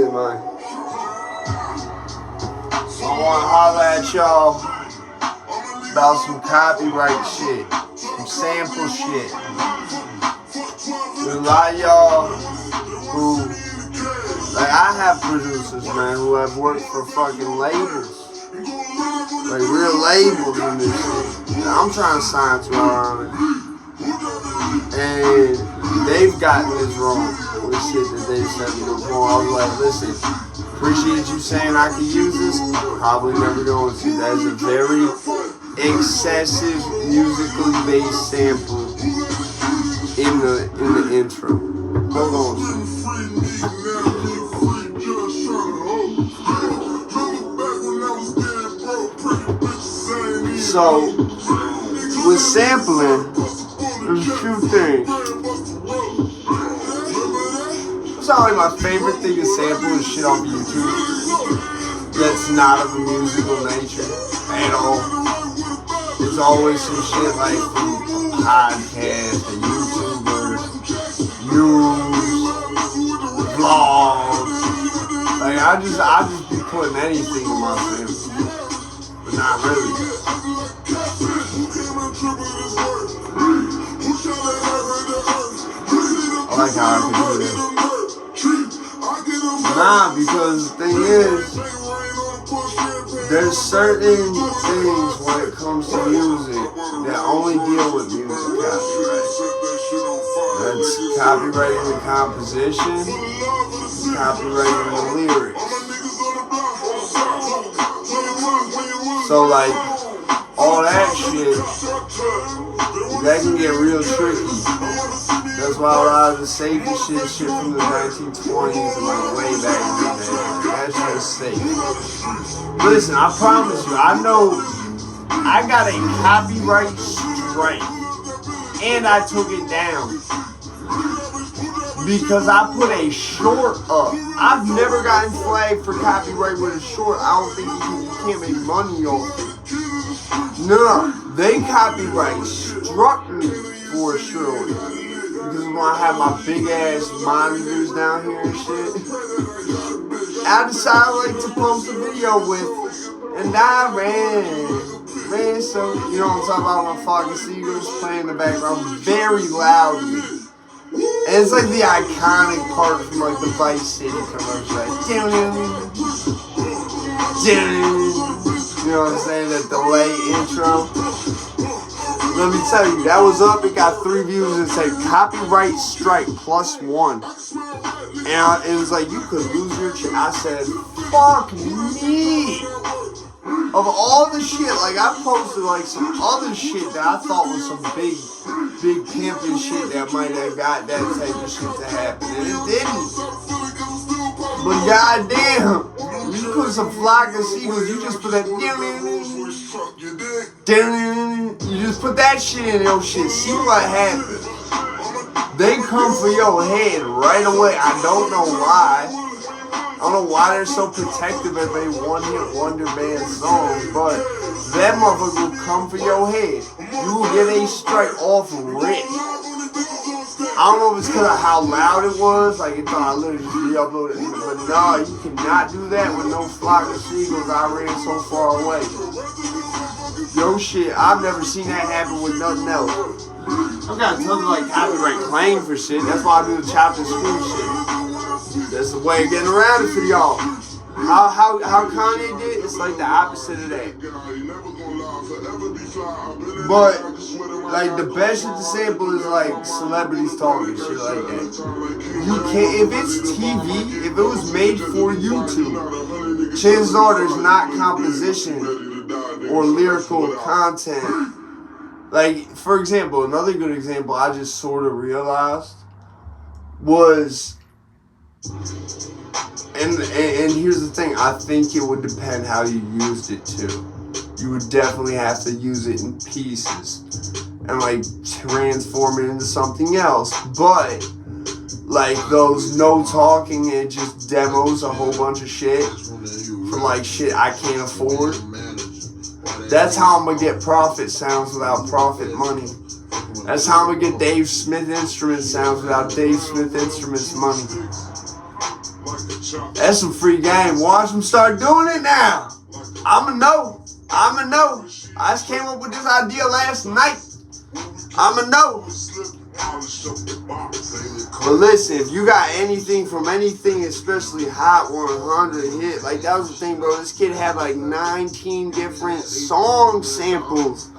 sampling, man. So I want to holler at y'all about some copyright shit, some sample shit. There's a lot of y'all who, like, I have producers, man, who have worked for fucking labels, like real labels in this shit. And I'm trying to sign to R&B, and they've gotten this wrong with shit that they've sent me before. I was like, listen, appreciate you saying I can use this. Probably never going to. That is a very excessive musically based sample in the intro. Hold on. So with sampling, there's two things. It's not like my favorite thing to sample is shit off YouTube that's not of a musical nature at all. There's always some shit like from podcasts and YouTubers, news, vlogs. Like I just be putting anything in my samples, but not really. I like how I can do this. Nah, because the thing is, there's certain things when it comes to music that only deal with music copyright. That's copyrighting the composition, copyrighting the lyrics. So like, all that shit, that can get real tricky. That's why a lot of the safety shit from the 1920s and like way back in the day, that's just safe. Listen, I promise you, I know I got a copyright strike and I took it down because I put a short up. I've never gotten flagged for copyright with a short. I don't think you can't make money off it. No, they copyright struck me for a short. Because when I had my big ass monitors down here and shit, I decided like to post a video with, and I ran so, you know what I'm talking about, my fucking seagulls playing in the background very loudly. And it's like the iconic part from like the Vice City commercial, like, you know what I'm saying, that delay intro. Let me tell you, that was up. It got 3 views and said copyright strike +1. And it was like, you could lose your shit. I said, fuck me. Of all the shit, like I posted like some other shit that I thought was some big pimping shit that might have got that type of shit to happen. And it didn't. But goddamn, you put some flock of seagulls, you just put that you just put that shit in your shit. See what happens. They come for your head right away. I don't know why. I don't know why they're so protective of a one-hit wonder band song, but that motherfucker will come for your head. You will get a strike off rip. I don't know if it's because of how loud it was, like it thought I literally just re-uploaded it, but no, you cannot do that with no flock of seagulls. I ran so far away. Yo shit, I've never seen that happen with nothing else. I've got tons of like copyright claim for shit. That's why I do the chopped and screw shit. That's the way of getting around it for y'all. How Kanye did, it's like the opposite of that. But like the best shit to sample is like celebrities talking shit like that. You can't, if it's TV, if it was made for YouTube, chances are there's not composition or lyrical content. Like, for example, another good example I just sort of realized was, and here's the thing, I think it would depend how you used it too. You would definitely have to use it in pieces and like transform it into something else. But like those no talking and just demos a whole bunch of shit from like shit I can't afford. That's how I'm gonna get Profit sounds without Profit money. That's how I'm gonna get Dave Smith Instruments sounds without Dave Smith Instruments money. That's some free game. Watch them start doing it now. I'ma know. I just came up with this idea last night. I'ma know. But listen, if you got anything from anything, especially Hot 100 hit, like that was the thing, bro. This kid had like 19 different song samples.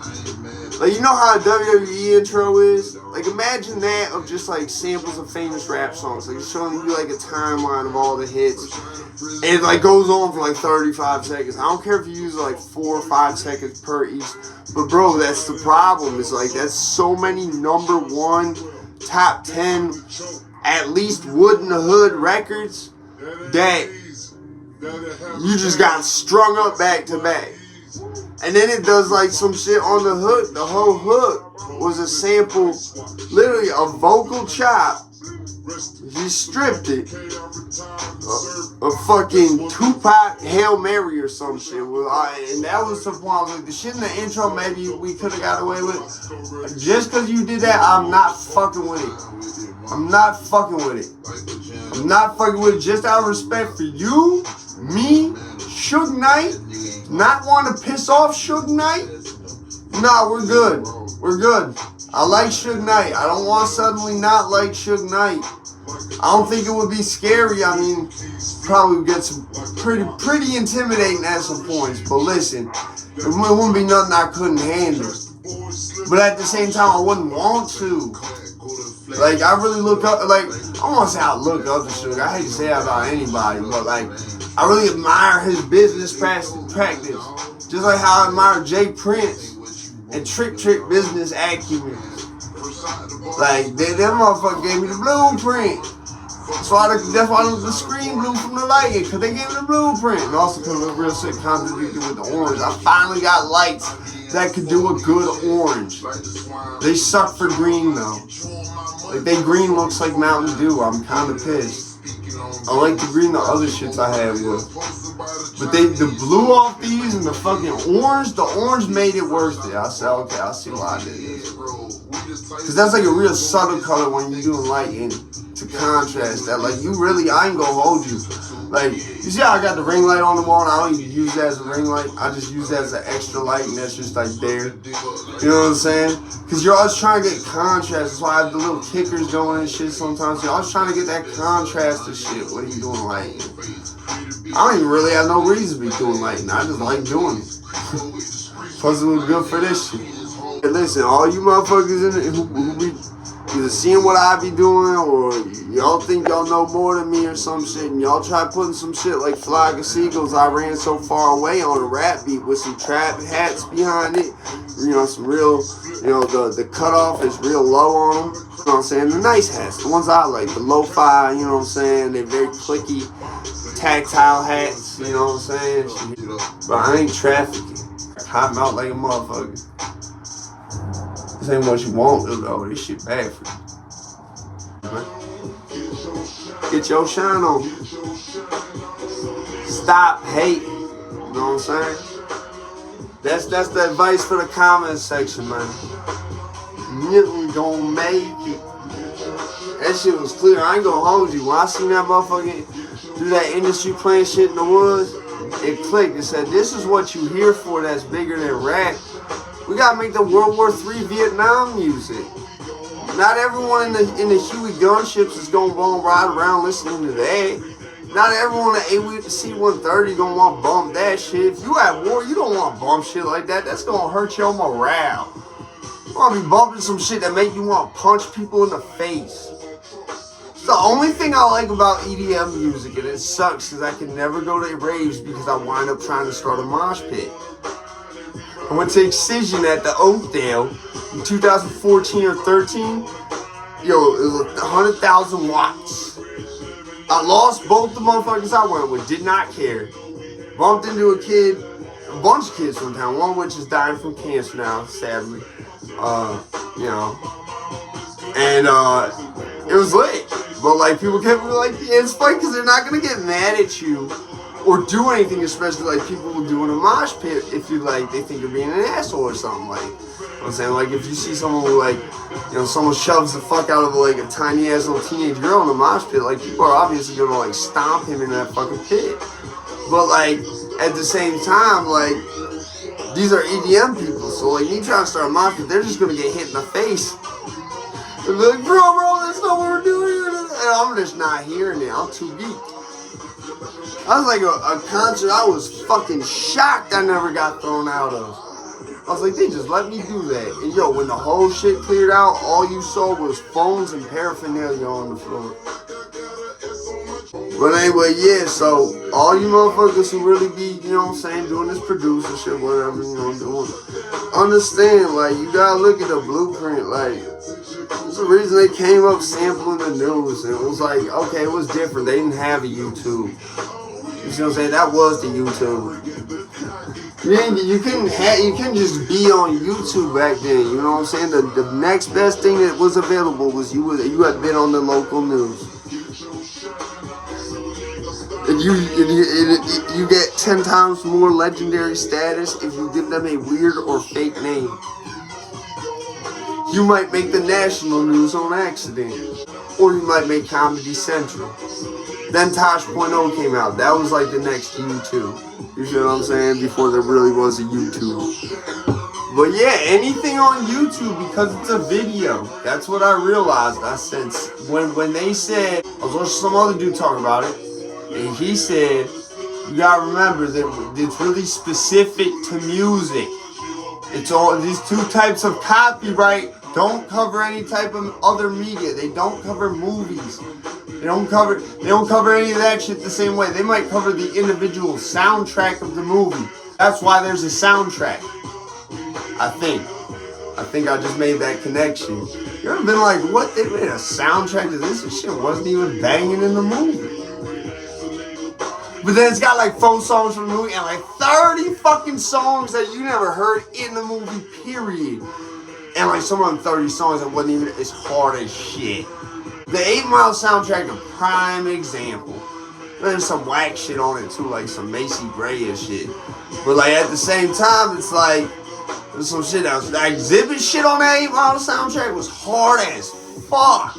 Like, you know how a WWE intro is? Like, imagine that of just like samples of famous rap songs. Like, it's showing you like a timeline of all the hits. And it like goes on for like 35 seconds. I don't care if you use like 4 or 5 seconds per each. But bro, that's the problem. It's like that's so many #1, top 10, at least Wood in the Hood records that you just got strung up back to back. And then it does like some shit on the hook. The whole hook was a sample, literally a vocal chop. He stripped it. A fucking Tupac Hail Mary or some shit. And that was the point. I was like, the shit in the intro maybe we could have got away with. Just because you did that, I'm not fucking with it. I'm not fucking with it. I'm not fucking with it just out of respect for you, me, Suge Knight. Not want to piss off Suge Knight? Nah, we're good. We're good. I like Suge Knight. I don't want to suddenly not like Suge Knight. I don't think it would be scary. I mean, probably get some pretty intimidating at some points. But listen, it wouldn't be nothing I couldn't handle. But at the same time, I wouldn't want to. Like, I really look up, like, I don't want to say I look up to Suge. I hate to say that about anybody, but like, I really admire his business practice. Just like how I admire Jay Prince and Trick business acumen. Like, that motherfucker gave me the blueprint. That's why the screen blew from the lighting, because they gave me the blueprint. And also because of the real shit contradicted with the orange. I finally got lights that could do a good orange. They suck for green though. Like, they green looks like Mountain Dew. I'm kind of pissed. I like the green the other shits I had with. But the blue off these and the orange made it worth it. I said, okay, I see why I did this. Because that's like a real subtle color when you're doing lighting to contrast that. Like, I ain't gonna hold you. Like, you see how I got the ring light on the wall and I don't even use that as a ring light? I just use that as an extra light and that's just like there. You know what I'm saying? Because you're always trying to get contrast. That's why I have the little kickers going and shit sometimes. You're always trying to get that contrast to shit. What are you doing lighting? I don't even really have no reason to be doing lighting. I just like doing it. Plus it was good for this shit. Hey, listen, all you motherfuckers in it who be either seeing what I be doing or y'all think y'all know more than me or some shit, and y'all try putting some shit like Flag of Seagulls, I ran so far away on a rap beat with some trap hats behind it. You know, some real, you know, the cutoff is real low on them. You know what I'm saying? The nice hats, the ones I like, the lo-fi, you know what I'm saying? They're very clicky, tactile hats, you know what I'm saying? But I ain't trafficking. Hot mouth like a motherfucker. This ain't what you want, though. This shit bad for you. Get your shine on. Stop hating. You know what I'm saying? That's the advice for the comment section, man. You gonna make it. That shit was clear. I ain't gonna hold you. When I seen that motherfucker do that industry playing shit in the woods, it clicked. It said, this is what you here for that's bigger than rap. We gotta make the World War III Vietnam music. Not everyone in the Huey gunships is gonna ride around listening to that. Not everyone at C-130 gonna want to bump that shit. If you at war, you don't want to bump shit like that. That's gonna hurt your morale. You wanna be bumping some shit that make you want to punch people in the face. It's the only thing I like about EDM music, and it sucks because I can never go to raves because I wind up trying to start a mosh pit. I went to Excision at the Oakdale in 2014 or 13. Yo, it was 100,000 watts. I lost both the motherfuckers I went with, did not care. Bumped into a bunch of kids from town, one of which is dying from cancer now, sadly. You know. And it was lit. But like, people kept me like, yeah, it's funny because they're not gonna get mad at you or do anything, especially like people will do in a mosh pit if you like, they think you're being an asshole or something. Like, know what I'm saying? Like, if you see someone who, like, you know, someone shoves the fuck out of, like, a tiny-ass little teenage girl in the mosh pit, like, people are obviously gonna, like, stomp him in that fucking pit. But, like, at the same time, like, these are EDM people, so, like, me trying to start a mosh pit, they're just gonna get hit in the face. They're like, bro, that's not what we're doing. And I'm just not hearing it. I'm too geeked. I was like a concert I was fucking shocked I never got thrown out of. I was like, they just let me do that. And yo, when the whole shit cleared out, all you saw was phones and paraphernalia on the floor. But anyway, yeah, so all you motherfuckers who really be, you know what I'm saying, doing this producer shit, whatever, you know, doing, understand, like, you gotta look at the blueprint, like, there's a reason they came up sampling the news, and it was like, okay, it was different, they didn't have a YouTube. You see what I'm saying? That was the YouTube. You couldn't just be on YouTube back then, you know what I'm saying? The next best thing that was available was you had been on the local news. And you get 10 times more legendary status if you give them a weird or fake name. You might make the national news on accident. Or you might make Comedy Central. Then Tosh.0 came out. That was like the next YouTube. You see what I'm saying? Before there really was a YouTube. But yeah, anything on YouTube because it's a video. That's what I realized. I said, when they said, I was watching some other dude talk about it. And he said, you gotta remember that it's really specific to music. It's all, these two types of copyright don't cover any type of other media. They don't cover movies. They don't cover any of that shit the same way. They might cover the individual soundtrack of the movie. That's why there's a soundtrack. I think I just made that connection. You ever been like, what? They made a soundtrack to this and shit wasn't even banging in the movie. But then it's got like 4 songs from the movie and like 30 fucking songs that you never heard in the movie, period. And like some of them 30 songs that wasn't even as hard as shit. The 8 Mile soundtrack, a prime example. There's some whack shit on it too, like some Macy Gray and shit. But like at the same time, it's like, there's some shit else. The Exhibit shit on that 8 Mile soundtrack was hard as fuck.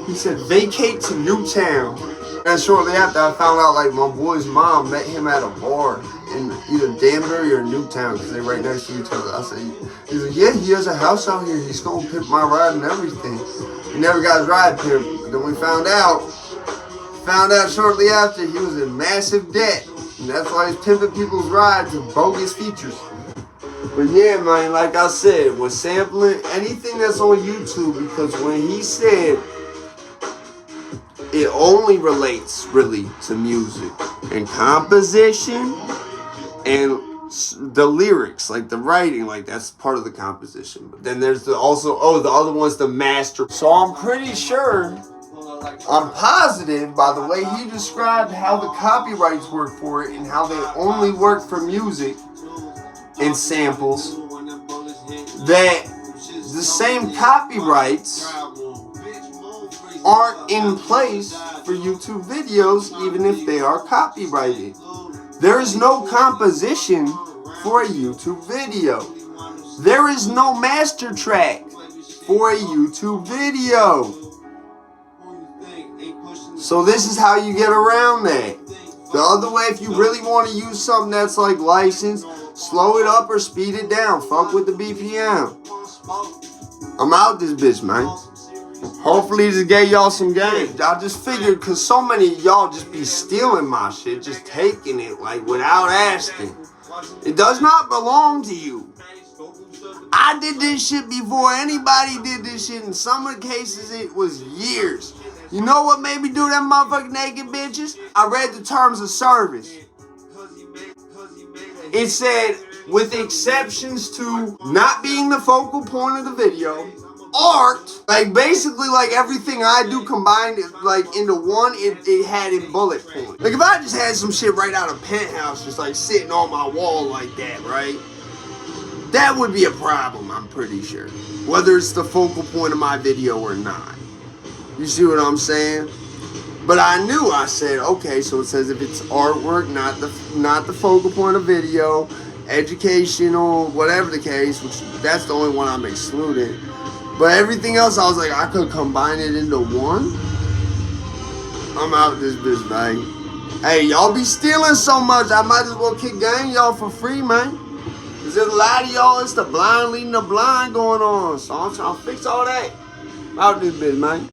He said, vacate to Newtown. And shortly after, I found out like my boy's mom met him at a bar in either Danbury or Newtown because they're right next to each other. I said, he's like, yeah, he has a house out here. He's gonna pimp my ride and everything. He never got his ride pimped. But then we found out shortly after he was in massive debt. And that's why he's pimping people's rides with bogus features. But yeah, man, like I said, with sampling anything that's on YouTube, because when he said it only relates really to music and composition and the lyrics, like the writing, like that's part of the composition. But then there's the other one's the master. So I'm pretty sure, I'm positive by the way he described how the copyrights work for it and how they only work for music and samples, that the same copyrights aren't in place for YouTube videos, even if they are copyrighted. There is no composition for a YouTube video. There is no master track for a YouTube video. So this is how you get around that. The other way, if you really want to use something that's like licensed, slow it up or speed it down. Fuck with the BPM. I'm out this bitch, man. Hopefully this gave y'all some game. I just figured, cause so many of y'all just be stealing my shit, just taking it like without asking. It does not belong to you. I did this shit before anybody did this shit. In some of the cases it was years. You know what made me do them motherfucking naked bitches? I read the terms of service. It said, with exceptions to not being the focal point of the video, art, like basically like everything I do combined like into one, it had in bullet points. Like if I just had some shit right out of Penthouse just like sitting on my wall like that, right? That would be a problem, I'm pretty sure. Whether it's the focal point of my video or not. You see what I'm saying? But I said, okay, so it says if it's artwork, not the focal point of video, educational, whatever the case, which that's the only one I'm excluding. But everything else, I was like, I could combine it into one. I'm out this bitch, man. Hey, y'all be stealing so much, I might as well kick gang y'all for free, man. Cause there's a lot of y'all, it's the blind leading the blind going on. So I'm trying to fix all that. I'm out this bitch, man.